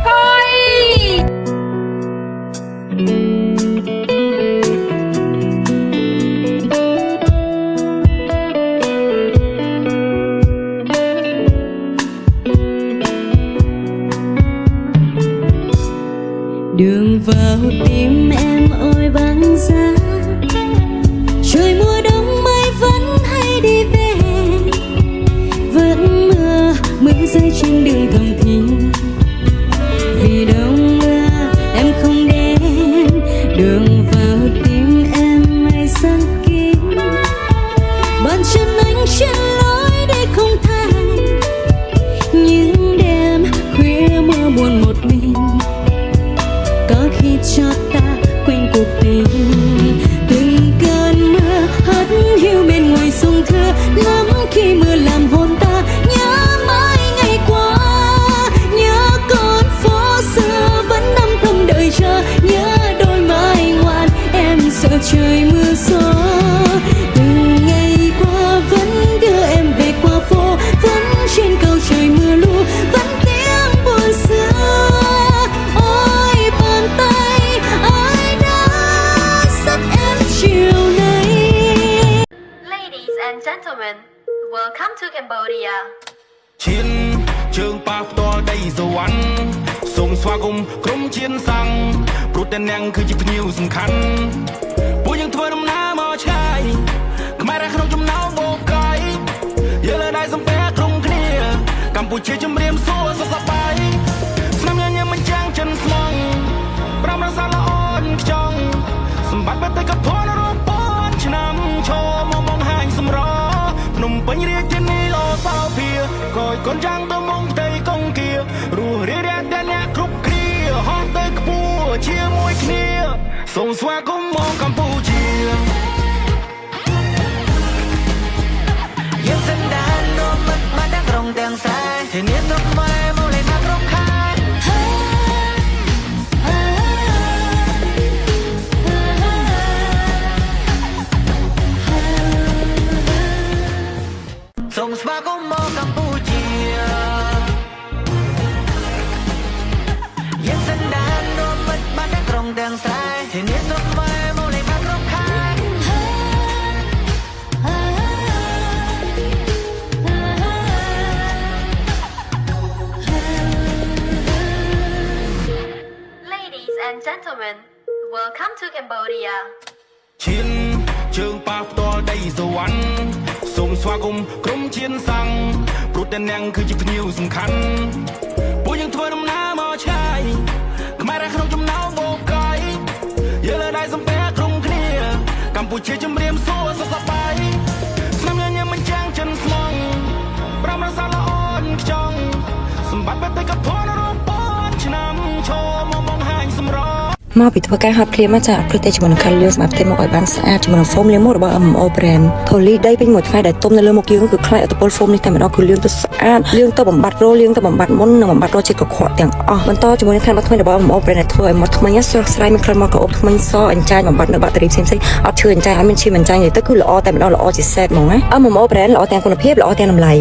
coi đường vào tim em ôi băng giá trời mùa đông mây vẫn hay đi về vẫn mưa rơi trên đường thầm thì vì đông mưa em không đến đường vào tim em mây rất kín bàn chân anh trên lối để không thay những đêm khuya mưa buồn một mình có khi cho ta quên cuộc tình từng cơn mưa hắt hiu bên ngoài sông thưa lắm khi mưa làm hồn ta nhớ mãi ngày qua nhớ con phố xưa vẫn âm thầm đợi chờ nhớ đôi mai ngoan em sợ trời mưa gió từng ngày qua vẫn đưa em về qua phố vẫn trên cầu trời mưa lu vẫn tiếng buồn xưa ôi bàn tay ai đã dắt em chiều nay. Ladies and gentlemen, welcome to Cambodia. ឈានជើងប៉ះផ្ទាល់ដីសវណ្ណសូមស្វាគមន៍ក្រុមឈានសាំងព្រោះតែអ្នកគឺជាភ្ញៀវសំខាន់ពួកយើងធ្វើដំណើរមកឆ្ងាយខ្មែរនៅក្នុងចំណោមបូកកាយយើងលើដៃសំពះក្រុមគ្នាកម្ពុជាជំរាបសួរសុខសប្បាយស្នាមញញឹមមិនចាំងចិនស្មងប្រាំរសាល្អនខ្ចង់សម្បត្តិបេតិកភណ្ឌរាប់ពាន់ឆ្នាំឈរមកមកហាញសម្រភ្នំពេញរាជធានីអូសោភាកយកូនចាំងទៅមកផ្ទៃកុងគារស់រារាតែអ្នកគ្រប់គ្រាហោះទៅខ្ពស់ជាមួយគ្នាសូមស្វាគមន៍មកកម្ពុជាយើងសន្តាននាំមិត្តមកទាំងក្រុងទាំងស្រែធានាស្រុកខ្មែរមកលេងមកគ្រប់ខែសូមស្វាគមន៍មកកម្ពុជាយើងសន្តាននាំមិត្តមកទាំងក្រុងទាំងស្រែធានាស្រុកខ្មែរមកលេងមកគ្រប់ខែ Ladies and gentlemen, welcome to Cambodia. ឈានជើងប៉ះផ្ទាល់ដីសវណ្ណសូមស្វាគមន៍ក្រុមឈានសាំងព្រោះតែអ្នកគឺជាភ្ញៀវសំខាន់ពួកយើងធ្វើដំណើរមកឆ្ងាយខ្មែរនៅក្នុងចំណោមបូកកាយយើងលើដៃសំពះក្រុមគ្នាកម្ពុជាជំរាបសួរសុខសប្បាយស្នាមញញឹមមិនចាំងចិនស្មងប្រាំរសាល្អនខ្ចង់សម្បត្តិបេតិកភណ្ឌរាប់ពាន់ឆ្នាំឈរមកមកហាញសម្រមកពីធ្វើការហាត់ភ្លាមមកចាប្រទេសជាមួយនឹងខាត់លាងសម្រាប់ផ្ទៃមុខឲ្យបានស្អាតជាមួយនឹង foam លាងមុខរបស់ MMO brand ធូលីដីពេញមួយថ្ងៃដែលទុំនៅលើមុខយើងគឺខ្លាយអត្តពល foam នេះតែម្ដងគឺលាងទៅស្អាតលាងទៅបំបត្តិរោលាងទៅបំបត្តិមុននិងបំបត្តិរោជាតិកខ្វក់ទាំងអស់បន្តជាមួយនឹងថ្នាំថ្មីរបស់ MMO brand ដែលធ្វើឲ្យមាត់ថ្មីស្រស់ស្រាយមានក្លិនមកក្រអូបថ្មីសអញ្ចាញបំបត្តិនៅបាក់តេរីផ្សេងៗអត់ឈឺអញ្ចាញឲ្យមានឈាមអញ្ចាញទៅគឺល្អតែម្ដងល្អជាសេតហ្មងណា MMO brand ល្អទាំងគុណភាពល្អទាំងតម្លៃ